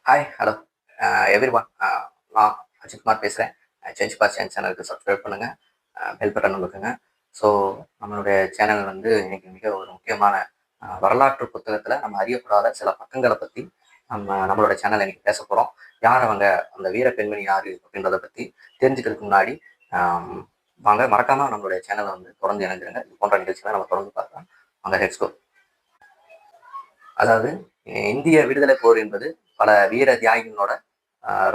Hi, hello every one. நான் அஜித்குமார் பேசுகிறேன். Change pass change சேனலுக்கு சப்ஸ்கிரைப் பண்ணுங்கள், பெல் பட்டன் கொடுக்குங்க. ஸோ நம்மளுடைய சேனல் வந்து இன்னைக்கு மிக ஒரு முக்கியமான வரலாற்று புத்தகத்தில் நம்ம அறியப்படாத சில பக்கங்களை பற்றி நம்மளோட சேனல் இன்னைக்கு பேச போகிறோம். யார் அவங்க, அந்த வீர பெண்மணி யார் அப்படின்றத பற்றி தெரிஞ்சுக்கிறதுக்கு முன்னாடி வாங்க மறக்காமல் நம்மளுடைய சேனலை வந்து தொடர்ந்து இணைஞ்சிருங்க. இது போன்ற நிகழ்ச்சிகளை நம்ம தொடர்ந்து பார்க்கலாம். வாங்க, லெட்ஸ் கோ. அதாவது இந்திய விடுதலை போர் என்பது பல வீர தியாகிகளோட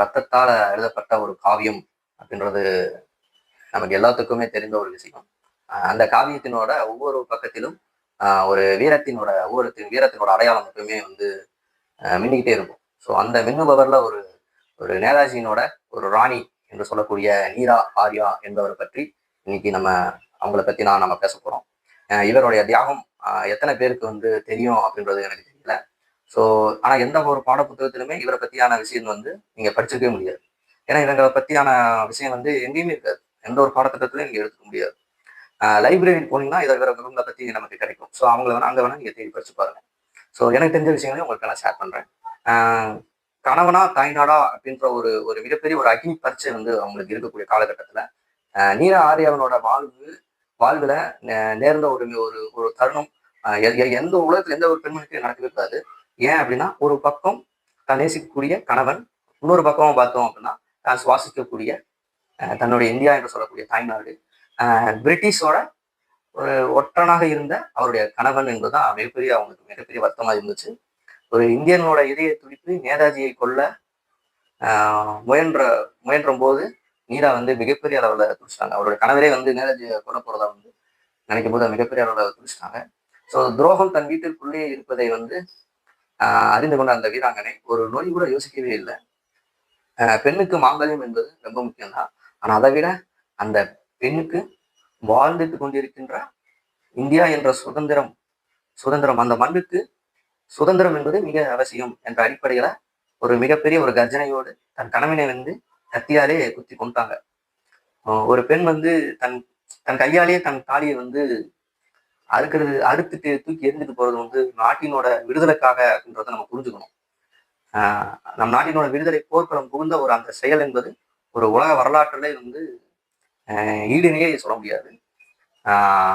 ரத்தத்தால் எழுதப்பட்ட ஒரு காவியம் அப்படின்றது நமக்கு எல்லாத்துக்குமே தெரிந்த ஒரு விஷயம். அந்த காவியத்தினோட ஒவ்வொரு பக்கத்திலும் ஒரு ஒவ்வொரு வீரத்தினோட அடையாளம் எப்பவுமே வந்து மின்னிக்கிட்டே இருக்கும். ஸோ அந்த மின்னுபவர்ல ஒரு ஒரு நேதாஜியினோட ஒரு ராணி என்று சொல்லக்கூடிய நீரா ஆர்யா என்பவரை பற்றி இன்னைக்கு அவங்கள பத்தி நம்ம பேச போறோம். இவருடைய தியாகம் எத்தனை பேருக்கு வந்து தெரியும் அப்படின்றது எனக்கு தெரியல. ஸோ ஆனால் எந்த ஒரு பாட புத்தகத்திலுமே இவரை பற்றியான விஷயம் வந்து நீங்கள் படிச்சிருக்கவே முடியாது. ஏன்னா இவங்களை பற்றியான விஷயம் வந்து எங்கேயுமே இருக்காது. எந்த ஒரு பாடத்திட்டத்திலையும் நீங்கள் எடுத்துக்க முடியாது. லைப்ரரி போனீங்கன்னா இவங்களை பற்றி நமக்கு கிடைக்கும். ஸோ அவங்கள வேணா அங்கே வேணா நீங்கள் தேடி படிச்சு பாருங்க. ஸோ எனக்கு தெரிஞ்ச விஷயங்களையும் உங்களுக்கு நான் ஷேர் பண்ணுறேன். கணவனா தாய்நாடா அப்படின்ற ஒரு ஒரு மிகப்பெரிய ஒரு அக்னி பரீட்சை வந்து அவங்களுக்கு இருக்கக்கூடிய காலகட்டத்தில் நீர ஆரியவனோட வாழ்வுல நேர்ந்த ஒரு ஒரு ஒரு தருணம் எந்த உலகத்துல எந்த ஒரு பெண்மணிக்கும் நடக்கவே கூடாது. ஏன் அப்படின்னா, ஒரு பக்கம் தான் நேசிக்கக்கூடிய கணவன், இன்னொரு பக்கம் பார்த்தோம் அப்படின்னா தான் சுவாசிக்கக்கூடிய தன்னுடைய இந்தியா என்று சொல்லக்கூடிய தாய்நாடு, பிரிட்டிஷோட ஒரு ஒற்றனாக இருந்த அவருடைய கணவன் என்பதுதான் அவங்களுக்கு மிகப்பெரிய வருத்தமா இருந்துச்சு. ஒரு இந்தியனோட இதய துடிப்பு நேதாஜியை கொல்ல முயன்ற முயன்ற போது நீரா வந்து மிகப்பெரிய அளவுல துடிச்சிட்டாங்க. அவருடைய கணவரே வந்து நேதாஜியை கொல்ல போறதா வந்து நினைக்கும் போது மிகப்பெரிய அளவுல துடிச்சிட்டாங்க. ஸோ துரோகம் தன் வீட்டிற்குள்ளே இருப்பதை வந்து அறிந்து கொண்ட அந்த வீராங்கனை ஒரு நொடி கூட யோசிக்கவே இல்லை. பெண்ணுக்கு மாங்கல்யம் என்பது ரொம்ப முக்கியம்தான். ஆனா அதை விட அந்த பெண்ணுக்கு வாழ்ந்துட்டு கொண்டிருக்கின்ற இந்தியா என்ற சுதந்திரம் அந்த மண்ணுக்கு சுதந்திரம் என்பது மிக அவசியம் என்ற அடிப்படையில ஒரு மிகப்பெரிய ஒரு கர்ஜனையோடு தன் கணவனை வந்து கத்தியாலே குத்தி கொண்டாங்க. ஒரு பெண் வந்து தன் தன் கையாலேயே தன் தாலியை வந்து அறுத்துட்டு தூக்கி எரிஞ்சுட்டு போறது வந்து நாட்டினோட விடுதலைக்காக அப்படின்றத நம்ம புரிஞ்சுக்கணும். நம் நாட்டினோட விடுதலை போர்க்களம் புகுந்த ஒரு அந்த செயல் என்பது ஒரு உலக வரலாற்றுல வந்து ஈடுணையே சொல்ல முடியாது.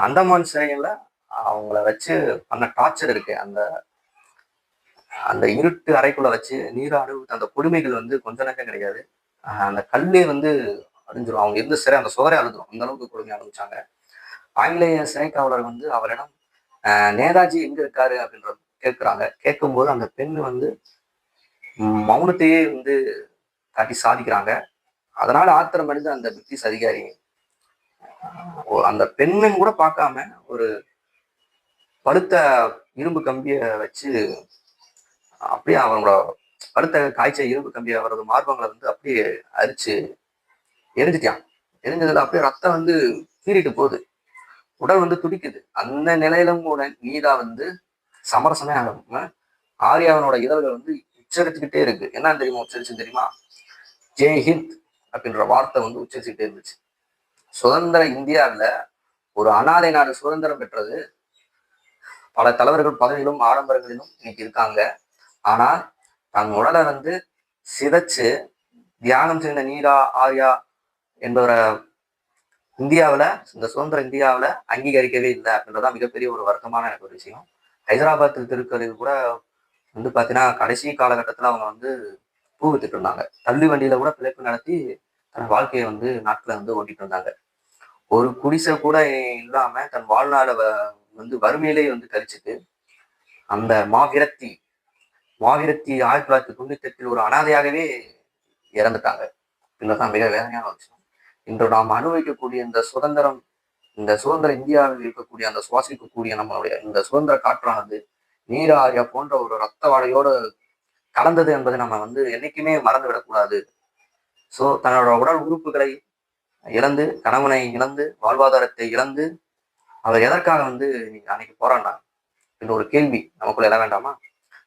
அந்தமான் சிறைகள்ல அவங்கள வச்சு பண்ண டார்ச்சர் இருக்கு. அந்த அந்த இருட்டு அறைக்குள்ள வச்சு நீராடு அந்த கொடுமைகள் வந்து கொஞ்ச நேரம் கிடையாது. அந்த கல்லே வந்து அழிஞ்சிரும். அவங்க இருந்த சிறை அந்த சுவரே அழுதுரும். அந்த அளவுக்கு கொடுமை அனுப்பிச்சாங்க. ஆங்கிலேய சிறை காவலர் வந்து அவரிடம் நேதாஜி எங்க இருக்காரு அப்படின்றது கேட்கிறாங்க. கேட்கும்போது அந்த பெண் வந்து மௌனத்தையே வந்து காட்டி சாதிக்கிறாங்க. அதனால ஆத்திரம் அடைஞ்ச அந்த பிரிட்டிஷ் அதிகாரி அந்த பெண்ணுன்னு கூட பார்க்காம ஒரு படுத்த இரும்பு கம்பிய வச்சு அப்படியே அவங்களோட படுத்த காய்ச்ச இரும்பு கம்பிய அவரது மார்பங்களை வந்து அப்படியே அரிச்சு எரிஞ்சிட்டான். எரிஞ்சதுல அப்படியே ரத்தம் வந்து சீறிட்டு போகுது. உடல் வந்து துடிக்குது. அந்த நிலையிலும் கூட நீதா வந்து சமரசமே ஆகாம ஆர்யாவனோட இதழ்கள் வந்து உச்சரிச்சுக்கிட்டே இருக்கு. என்ன தெரியுமா உச்சரிச்சு தெரியுமா? ஜெய் ஹிந்த் அப்படின்ற வார்த்தை வந்து உச்சரிச்சுக்கிட்டே இருந்துச்சு. சுதந்திர இந்தியாவில் ஒரு அனாதை நாடு சுதந்திரம் பெற்றது. பல தலைவர்கள் பதவியிலும் ஆடம்பரங்களிலும் இன்னைக்கு இருக்காங்க. ஆனா தன் உடலை வந்து சிதைச்சு தியானம் செய்த நீரா ஆர்யா என்பவரை இந்தியாவில், இந்த சுதந்திர இந்தியாவில் அங்கீகரிக்கவே இல்லை அப்படின்றதான் மிகப்பெரிய ஒரு வருத்தமான எனக்கு ஒரு விஷயம். ஹைதராபாத் திருக்கரையில் கூட வந்து பார்த்தீங்கன்னா கடைசி காலகட்டத்தில் அவங்க வந்து பூ வித்துட்டு இருந்தாங்க. தள்ளு வண்டியில கூட பிழைப்பு நடத்தி தன் வாழ்க்கையை வந்து நாட்டில் வந்து ஓட்டிட்டு இருந்தாங்க. ஒரு குடிசை கூட இல்லாம தன் வாழ்நாளை வந்து வறுமையிலே வந்து கழிச்சுட்டு அந்த மாவீரத்தி 1998 ஒரு அனாதையாகவே இறந்துட்டாங்க. இதுதான் மிக வேதனையான விஷயம். இன்று நாம் அனுபவிக்கக்கூடிய இந்த சுதந்திர இந்தியாவில் இருக்கக்கூடிய அந்த சுவாசிக்கக்கூடிய நம்மளுடைய இந்த சுதந்திர காற்றானது நீராரியா போன்ற ஒரு ரத்த வாடையோடு கலந்தது என்பதை நம்ம வந்து என்னைக்குமே மறந்துவிடக்கூடாது. ஸோ தன்னோட உடல் உறுப்புகளை இழந்து, கணவனை இழந்து, வாழ்வாதாரத்தை இழந்து அவர் எதற்காக வந்து அன்னைக்கு போராடினார் என்ற ஒரு கேள்வி நமக்குள்ள எழ வேண்டாமா?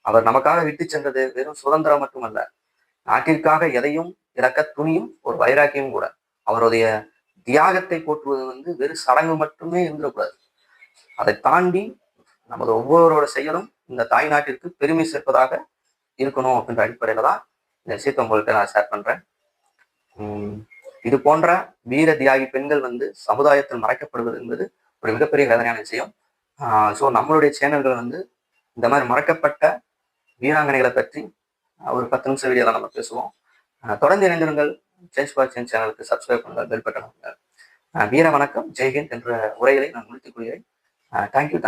அவர் நமக்காக விட்டு சென்றது வெறும் சுதந்திரம் மட்டுமல்ல, நாட்டிற்காக எதையும் இழக்க துணியும் ஒரு வைராக்கியம் கூட. அவருடைய தியாகத்தை போற்றுவது வந்து வெறும் சடங்கு மட்டுமே இருந்துடக்கூடாது. அதை தாண்டி நமது ஒவ்வொருவரோட செயலும் இந்த தாய் நாட்டிற்கு பெருமை சேர்ப்பதாக இருக்கணும் அப்படின்ற அடிப்படையில தான் இந்த விஷயத்தை உங்கள்கிட்ட நான் ஷேர் பண்றேன். இது போன்ற வீர தியாகி பெண்கள் வந்து சமுதாயத்தில் மறைக்கப்படுவது என்பது ஒரு மிகப்பெரிய வேதனையான விஷயம். ஸோ நம்மளுடைய சேனல்கள் வந்து இந்த மாதிரி மறைக்கப்பட்ட வீராங்கனைகளை பற்றி ஒரு 10 நிமிஷம் வீடியோவில் நம்ம பேசுவோம். தொடர்ந்து இணைந்திருங்கள். சேஞ்ச் ஃபார் சேஞ்ச் சேனலுக்கு சப்ஸ்கிரைப் பண்ணுங்கள், பெல் பட்டன். வீர வணக்கம், ஜெய்ஹிந்த் என்ற உரைகளை நான் முடித்துக் கொள்கிறேன். தேங்க்யூ.